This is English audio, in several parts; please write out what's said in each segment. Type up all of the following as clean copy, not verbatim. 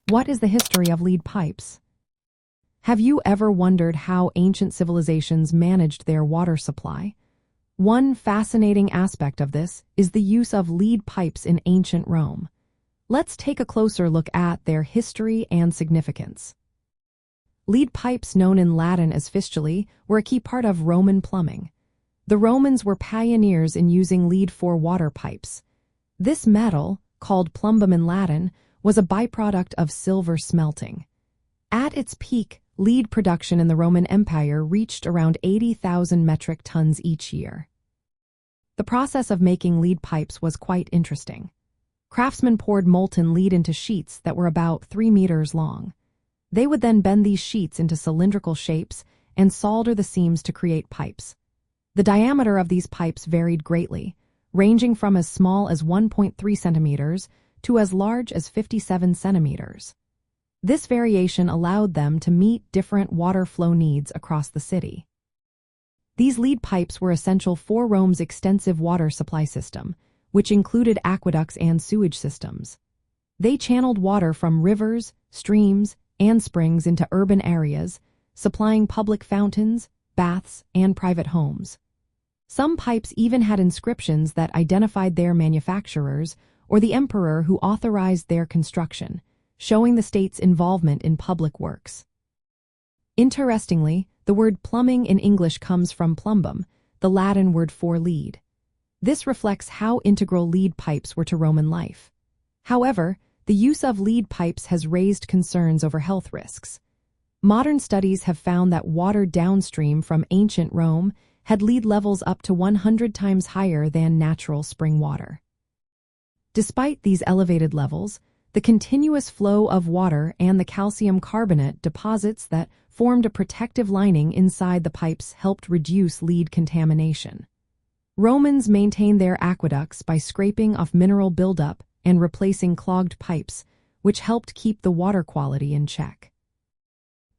What is the history of lead pipes? Have you ever wondered how ancient civilizations managed their water supply? One fascinating aspect of this is the use of lead pipes in ancient Rome. Let's take a closer look at their history and significance. Lead pipes, known in Latin as fistulae, were a key part of Roman plumbing. The Romans were pioneers in using lead for water pipes. This metal, called plumbum in Latin, was a byproduct of silver smelting. At its peak, lead production in the Roman Empire reached around 80,000 metric tons each year. The process of making lead pipes was quite interesting. Craftsmen poured molten lead into sheets that were about 3 meters long. They would then bend these sheets into cylindrical shapes and solder the seams to create pipes. The diameter of these pipes varied greatly, ranging from as small as 1.3 centimeters to as large as 57 centimeters. This variation allowed them to meet different water flow needs across the city. These lead pipes were essential for Rome's extensive water supply system, which included aqueducts and sewage systems. They channeled water from rivers, streams, and springs into urban areas, supplying public fountains, baths, and private homes. Some pipes even had inscriptions that identified their manufacturers or the emperor who authorized their construction, showing the state's involvement in public works. Interestingly, the word plumbing in English comes from plumbum, the Latin word for lead. This reflects how integral lead pipes were to Roman life. However, the use of lead pipes has raised concerns over health risks. Modern studies have found that water downstream from ancient Rome had lead levels up to 100 times higher than natural spring water. Despite these elevated levels, the continuous flow of water and the calcium carbonate deposits that formed a protective lining inside the pipes helped reduce lead contamination. Romans maintained their aqueducts by scraping off mineral buildup and replacing clogged pipes, which helped keep the water quality in check.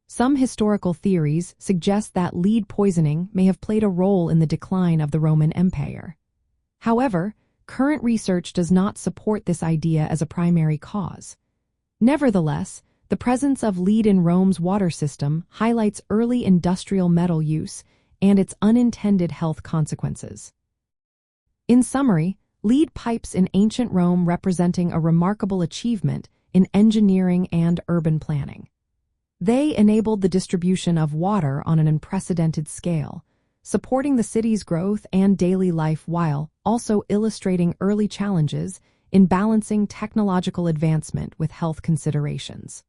Some historical theories suggest that lead poisoning may have played a role in the decline of the Roman Empire. However, current research does not support this idea as a primary cause. Nevertheless, the presence of lead in Rome's water system highlights early industrial metal use and its unintended health consequences. In summary, lead pipes in ancient Rome representing a remarkable achievement in engineering and urban planning. They enabled the distribution of water on an unprecedented scale, supporting the city's growth and daily life while also illustrating early challenges in balancing technological advancement with health considerations.